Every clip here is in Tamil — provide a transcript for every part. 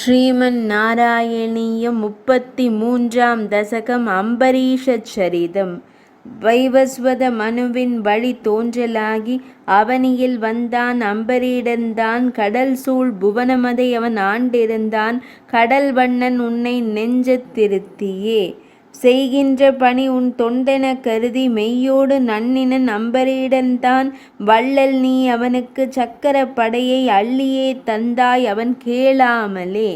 ஸ்ரீமன் நாராயணீயம் 33ஆம் தசகம் அம்பரீஷச்சரிதம். வைவஸ்வத மனுவின் வழி தோன்றலாகி அவனியில் வந்தான் அம்பரீடன்தான் கடல் சூழ் புவனமதை அவன் ஆண்டிருந்தான் கடல் வண்ணன் உன்னை நெஞ்சத் திருத்தியே. செய்கின்ற பணி உன் தொண்டெனக் கருதி மெய்யோடு நன்னினன் அம்பரீடன்தான் வள்ளல் நீ அவனுக்குச் சக்கரப் படையை அள்ளியே தந்தாய் அவன் கேளாமலே.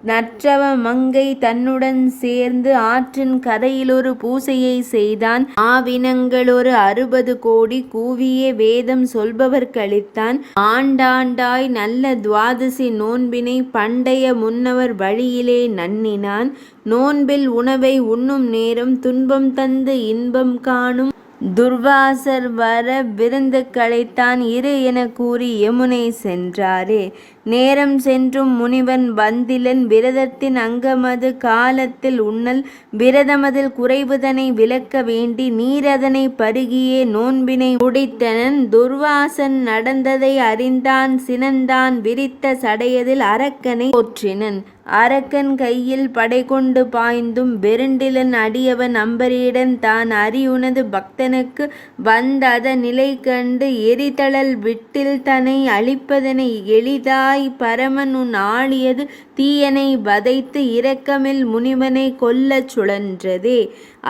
நற்றவ மங்கை தன்னுடன் சேர்ந்து ஆற்றின் கரையிலொரு பூசையை செய்தான் ஆவினங்களொரு 60 கோடி கூவிய வேதம் சொல்பவர்க்களித்தான் ஆண்டாண்டாய் நல்ல துவாதசி நோன்பினை பண்டைய முன்னவர் வழியிலே நன்னினான். நோன்பில் உணவை உண்ணும் நேரம் துன்பம் தந்து இன்பம் காணும் துர்வாசர் வர விருந்துக்களைத்தான் இரு எனக் கூறி யமுனை சென்றாரே. நேரம் சென்றும் முனிவன் வந்திலன் விரதத்தின் அங்கமது காலத்தில் உண்ணல் விரதமதில் குறைவுதனை விலக்க வேண்டி நீரதனை பருகியே நோன்பினை முடித்தனன். துர்வாசன் நடந்ததை அறிந்தான் சினந்தான் விரித்த சடையதில் அரக்கனை போற்றினன். அரக்கன் கையில் படைகொண்டு பாய்ந்தும் வெருண்டிலன் அடியவன் அம்பரீடன் தான் அறியுனது பக்தனுக்கு வந்தத நிலை கண்டு எரிதழல் விட்டில் தனை அழிப்பதனை எளிதாய் பரமன் உன் ஆழியது தீயனை வதைத்து இரக்கமில் முனிவனை கொல்லச் சுழன்றதே.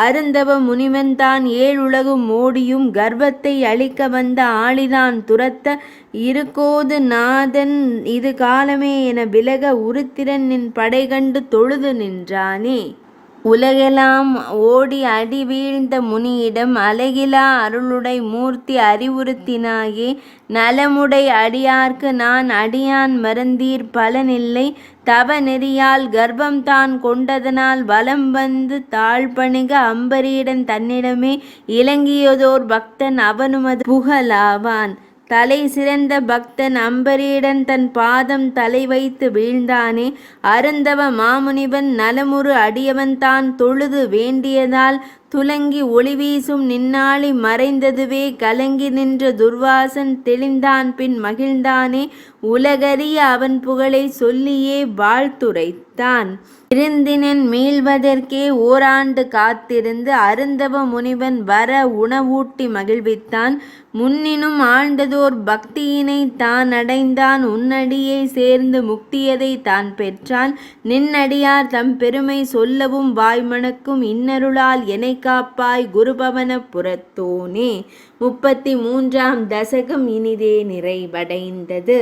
அருந்தவ முனிவன் தான் ஏழுலகும் ஓடியும் கர்வத்தை அழிக்க வந்த ஆளிதான் துரத்த இருக்கோது நாதன் இது காலமே என விலக உருத்திரன் நின் படை கண்டு தொழுது நின்றானே. உலகெல்லாம் ஓடி அடி வீழ்ந்த முனியிடம் அலகிலா அருளுடை மூர்த்தி அறிவுறுத்தினாயே. நலமுடை அடியார்க்கு நான் அடியான் மறந்தீர் பலனில்லை தவ நெறியால் கர்ப்பம் தான் கொண்டதனால் வலம் வந்து தாழ்பணிக அம்பரீடன் தன்னிடமே இலங்கியதோர் பக்தன் அவனுமது புகழாவான். தலை சிறந்த பக்தன் அம்பரீடன் தன் பாதம் தலை வைத்து வீழ்ந்தானே. அருந்தவ மாமுனிவன் நலமுறு அடியவன் தான் தொழுது வேண்டியதால் துலங்கி ஒளிவீசும் நின்னாளி மறைந்ததுவே கலங்கி நின்ற துர்வாசன் தெளிந்தான் பின் மகிழ்ந்தானே. உலகறிய அவன் புகழை சொல்லியே வாழ்த்துரைத்தான். இருந்தினன் மீள்வதற்கே ஓராண்டு காத்திருந்து அருந்தவ முனிவன் வர உணவூட்டி மகிழ்வித்தான். முன்னினும் ஆழ்ந்ததோர் பக்தியினை தான் அடைந்தான் உன்னடியை சேர்ந்து முக்தியதை தான் பெற்றான். நின்னடியார் தம் பெருமை சொல்லவும் வாய்மணக்கும் இன்னருளால் எனை காப்பாய் குருபவன புரத்தோனே. 33ஆம் தசகம் இனிதே நிறைவடைந்தது.